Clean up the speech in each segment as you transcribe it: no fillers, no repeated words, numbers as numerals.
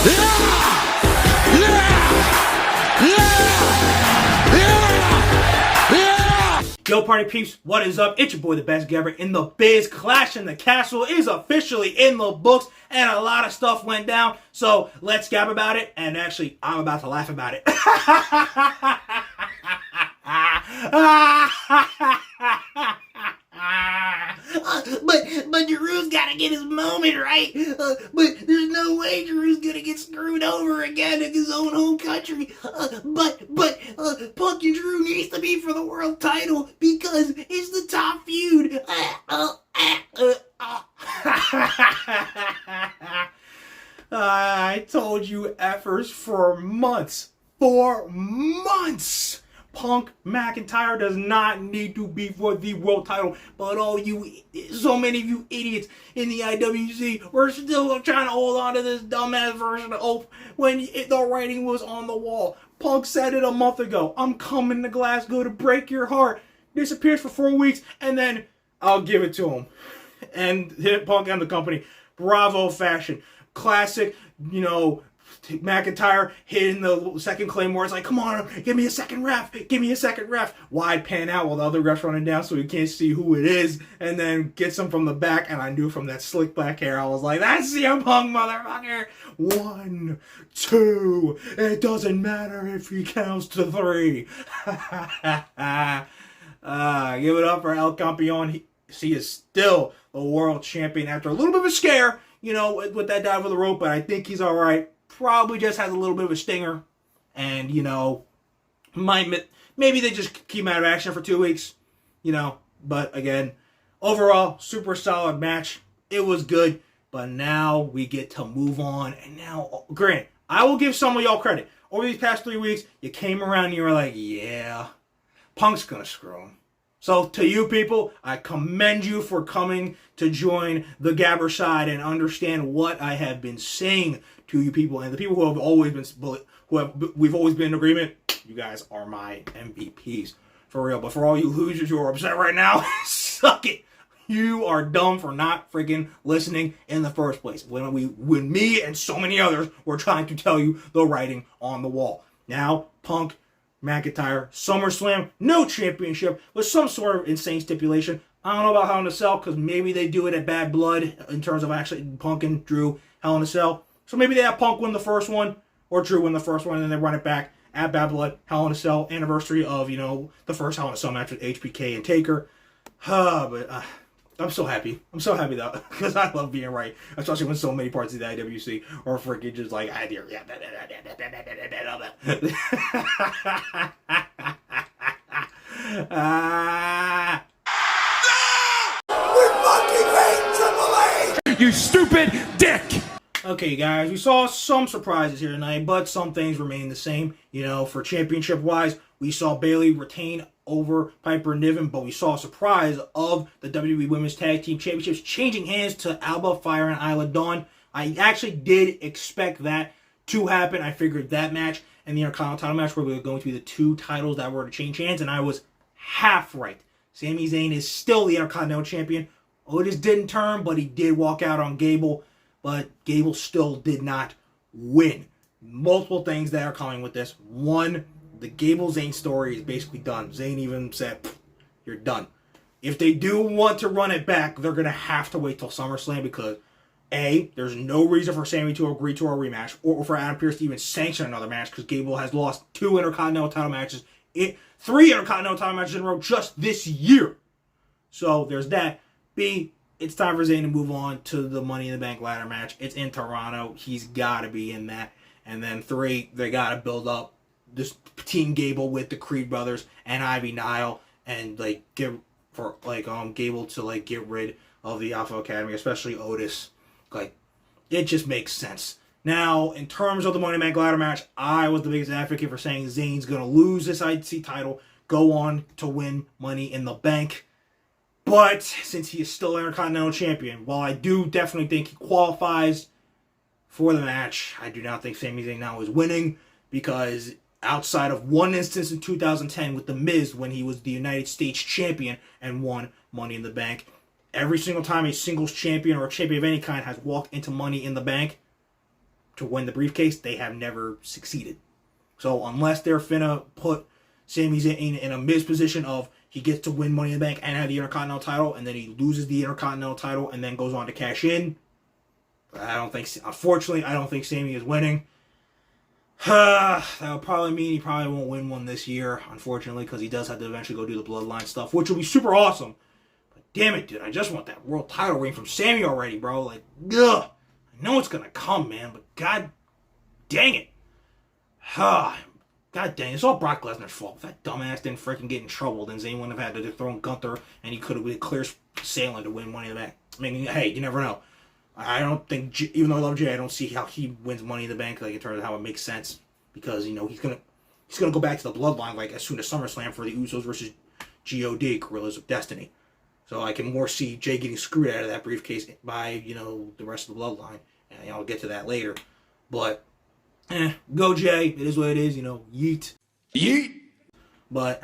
Yo, party peeps, what is up? It's your boy, the best gabber in the biz. Clash in the Castle is officially in the books, and a lot of stuff went down. So let's gab about it, and actually, I'm about to laugh about it. But Drew's gotta get his moment, right? But there's no way Drew's gonna get screwed over again in his own home country. But Punk and Drew needs to be for the world title because it's the top feud. I told you effers for months. Punk McIntyre does not need to be for the world title, but so many of you idiots in the IWC were still trying to hold on to this dumbass version of Oath when the writing was on the wall. Punk said it a month ago. I'm coming to Glasgow to break your heart. Disappears for 4 weeks, and then I'll give it to him. And hit Punk and the company. Bravo fashion. Classic, McIntyre hitting the second claymore. It's like, come on, give me a second ref. Give me a second ref. Wide pan out while the other ref's running down so we can't see who it is. And then gets him from the back. And I knew from that slick black hair, I was like, that's CM Punk, motherfucker. 1, 2. It doesn't matter if he counts to 3. Give it up for El Campeon. He is still the world champion after a little bit of a scare, with that dive with the rope. But I think he's all right. Probably just has a little bit of a stinger, and maybe they just keep him out of action for 2 weeks, But again, overall, super solid match. It was good, but now we get to move on. And now, granted, I will give some of y'all credit. Over these past 3 weeks, you came around and you were like, yeah, Punk's gonna screw him. So to you people, I commend you for coming to join the Gabber side and understand what I have been saying to you people, and the people who have always been, we've always been in agreement. You guys are my MVPs for real. But for all you losers who are upset right now, suck it. You are dumb for not freaking listening in the first place. When me and so many others were trying to tell you the writing on the wall. Now, Punk, McIntyre, SummerSlam, no championship, with some sort of insane stipulation. I don't know about Hell in a Cell, because maybe they do it at Bad Blood in terms of actually Punk and Drew Hell in a Cell. So maybe they have Punk win the first one, or Drew win the first one, and then they run it back at Bad Blood, Hell in a Cell, anniversary of, the first Hell in a Cell match with HBK and Taker. But I'm so happy. I'm so happy, though, because I love being right, especially when so many parts of the IWC are freaking just like, We're fucking great, Triple H! You stupid dick! Okay, guys, we saw some surprises here tonight, but some things remain the same. For championship-wise, we saw Bayley retain over Piper Niven, but we saw a surprise of the WWE Women's Tag Team Championships changing hands to Alba Fire and Isla Dawn. I actually did expect that to happen. I figured that match and the Intercontinental title match were going to be the two titles that were to change hands, and I was half right. Sami Zayn is still the Intercontinental Champion. Otis didn't turn, but he did walk out on Gable. But Gable still did not win. Multiple things that are coming with this. One, the Gable-Zayn story is basically done. Zayn even said, you're done. If they do want to run it back, they're going to have to wait till SummerSlam because, A, there's no reason for Sami to agree to a rematch or for Adam Pearce to even sanction another match because Gable has lost 2 Intercontinental title matches, 3 Intercontinental title matches in a row just this year. So there's that. B, it's time for Zayn to move on to the Money in the Bank ladder match. It's in Toronto. He's got to be in that. And then 3, they got to build up this Team Gable with the Creed brothers and Ivy Nile and Gable to get rid of the Alpha Academy, especially Otis. It just makes sense. Now, in terms of the Money in the Bank ladder match, I was the biggest advocate for saying Zayn's going to lose this IC title, go on to win Money in the Bank. But since he is still Intercontinental Champion, while I do definitely think he qualifies for the match, I do not think Sami Zayn now is winning because outside of one instance in 2010 with The Miz when he was the United States Champion and won Money in the Bank, every single time a singles champion or a champion of any kind has walked into Money in the Bank, to win the briefcase, they have never succeeded. So unless they're finna put Sami Zayn in a Miz position of he gets to win Money in the Bank and have the Intercontinental title, and then he loses the Intercontinental title and then goes on to cash in, unfortunately, I don't think Sami is winning. That would probably mean he probably won't win one this year, unfortunately, because he does have to eventually go do the Bloodline stuff, which will be super awesome. But damn it, dude, I just want that world title reign from Sami already, bro. Like, ugh. I know it's gonna come, man, but god dang it. God dang, it's all Brock Lesnar's fault. If that dumbass didn't freaking get in trouble, then Zayn wouldn't have had to dethrone Gunther, and he could have been clear sailing to win Money in the Bank. I mean, hey, you never know. I don't think, even though I love Jay, I don't see how he wins Money in the Bank, like in terms of how it makes sense, because you know he's gonna go back to the Bloodline like as soon as SummerSlam for the Usos versus God, Gorillas of Destiny. So I can more see Jay getting screwed out of that briefcase by the rest of the Bloodline, and I'll get to that later. But go Jay, it is what it is, yeet. Yeet. But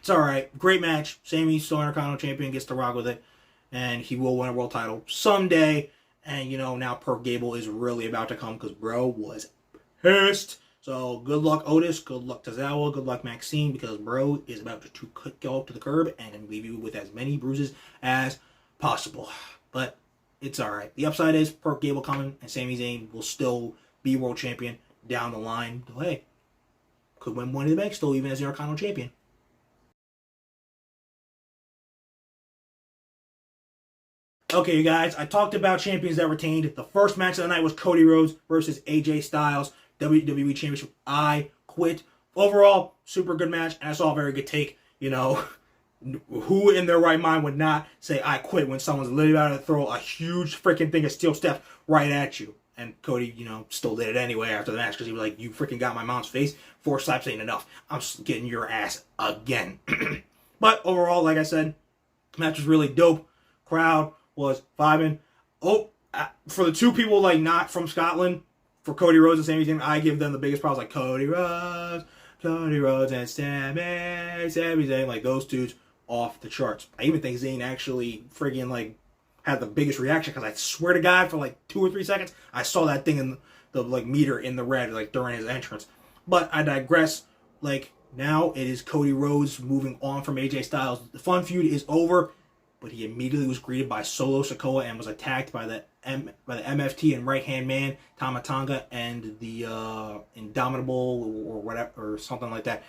it's alright. Great match. Sami's still Intercontinental Champion, gets to rock with it. And he will win a world title someday. And now PERC GABLE is really about to come because bro was pissed. So good luck Otis, good luck Tozawa, good luck Maxine, because bro is about to go up to the curb and leave you with as many bruises as possible. But it's alright. The upside is PERC GABLE coming, and Sami Zayn will still be world champion down the line. So, hey, could win Money in the Bank still, even as the Intercontinental Champion. Okay, you guys, I talked about champions that retained. The first match of the night was Cody Rhodes versus AJ Styles, WWE Championship. I quit. Overall, super good match, and I saw a very good take. Who in their right mind would not say I quit when someone's literally about to throw a huge freaking thing of steel steps right at you? And Cody, still did it anyway after the match because he was like, you freaking got my mom's face. 4 slaps ain't enough. I'm getting your ass again. But overall, like I said, the match was really dope. Crowd was vibing. For the two people not from Scotland, for Cody Rhodes and Sami Zayn, I give them the biggest props. Like Cody Rhodes and Sami Zayn, like those dudes off the charts. I even think Zayn actually friggin' had the biggest reaction because I swear to God, for 2 or 3 seconds, I saw that thing in the meter in the red during his entrance. But I digress. Now it is Cody Rhodes moving on from AJ Styles. The fun feud is over, but he immediately was greeted by Solo Sikoa and was attacked by the MFT and right hand man Tama Tonga and the Indomitable or whatever or something like that,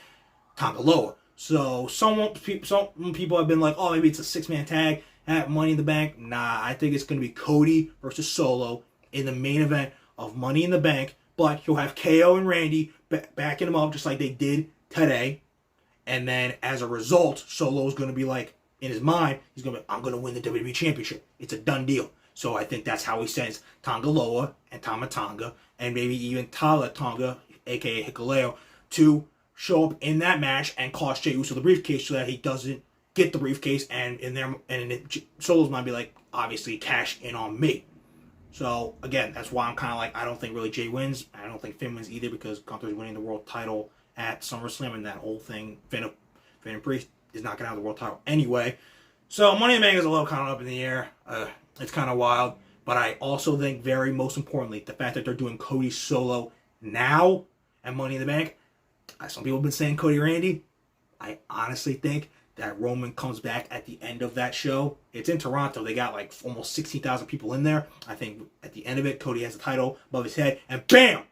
Tonga Loa. So some people have been like, oh, maybe it's a 6-man tag at Money in the Bank. Nah, I think it's going to be Cody versus Solo in the main event of Money in the Bank. But he'll have KO and Randy backing him up just like they did today. And then as a result, Solo's going to be in his mind, he's going to be, I'm going to win the WWE Championship. It's a done deal. So I think that's how he sends Tonga Loa and Tama Tonga and maybe even Tala Tonga, a.k.a. Hikuleo, to show up in that match and cost Jey Uso the briefcase so that he doesn't get the briefcase, and Solo's might be obviously cash in on me. So again, that's why I'm kind of I don't think really Jey wins. I don't think Finn wins either because Gunther's winning the world title at SummerSlam, and that whole thing, Finn and Priest is not going to have the world title anyway. So Money in the Bank is a little kind of up in the air. It's kind of wild, but I also think most importantly, the fact that they're doing Cody Solo now and Money in the Bank. Some people have been saying Cody Randy. I honestly think that Roman comes back at the end of that show. It's in Toronto. They got almost 16,000 people in there. I think at the end of it, Cody has the title above his head. And bam!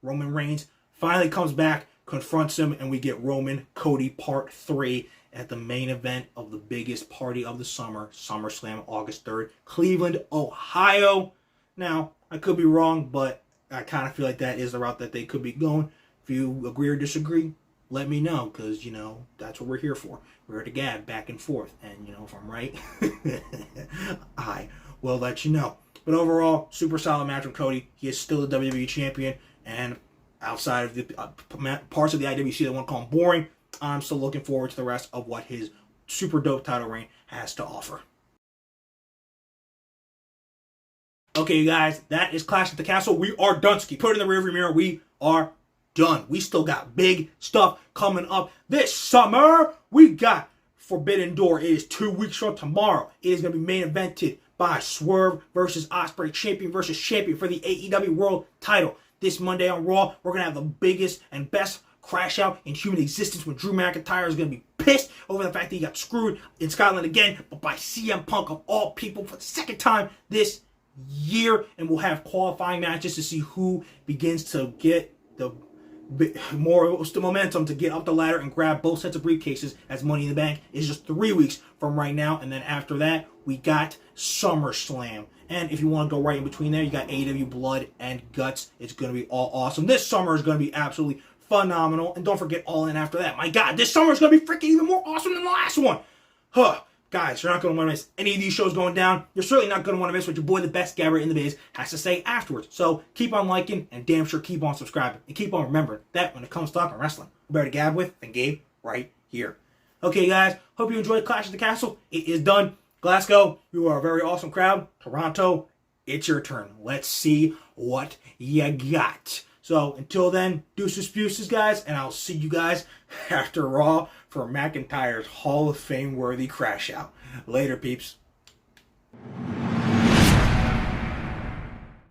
Roman Reigns finally comes back, confronts him, and we get Roman Cody Part 3 at the main event of the biggest party of the summer, SummerSlam, August 3rd, Cleveland, Ohio. Now, I could be wrong, but I kind of feel like that is the route that they could be going. If you agree or disagree, let me know, because, that's what we're here for. We're here to gab back and forth, and, if I'm right, I will let you know. But overall, super solid match with Cody. He is still the WWE Champion, and outside of the parts of the IWC that want to call him boring, I'm still looking forward to the rest of what his super dope title reign has to offer. Okay, you guys, that is Clash at the Castle. We are done. Put it in the rearview mirror. We are done. We still got big stuff coming up this summer. We got Forbidden Door. It is 2 weeks from tomorrow. It is going to be main evented by Swerve versus Ospreay, champion versus champion for the AEW World title. this Monday on Raw. We're going to have the biggest and best crash out in human existence when Drew McIntyre is going to be pissed over the fact that he got screwed in Scotland again, but by CM Punk of all people for the second time this year. And we'll have qualifying matches to see who begins to get the momentum to get up the ladder and grab both sets of briefcases, as Money in the Bank is just 3 weeks from right now. And then after that, we got SummerSlam. And if you want to go right in between there, you got AEW Blood and Guts. It's going to be all awesome. This summer is going to be absolutely phenomenal. And don't forget All In after that. My God, this summer is going to be freaking even more awesome than the last one. Guys, you're not going to want to miss any of these shows going down. You're certainly not going to want to miss what your boy, the best gabber in the biz, has to say afterwards. So keep on liking and damn sure keep on subscribing. And keep on remembering that when it comes to talking wrestling, we're better to gab with than Gabe right here. Okay, guys, hope you enjoyed Clash of the Castle. It is done. Glasgow, you are a very awesome crowd. Toronto, it's your turn. Let's see what you got. So until then, deuces, fuses, guys, and I'll see you guys after Raw for McIntyre's Hall of Fame worthy crash out. Later, peeps.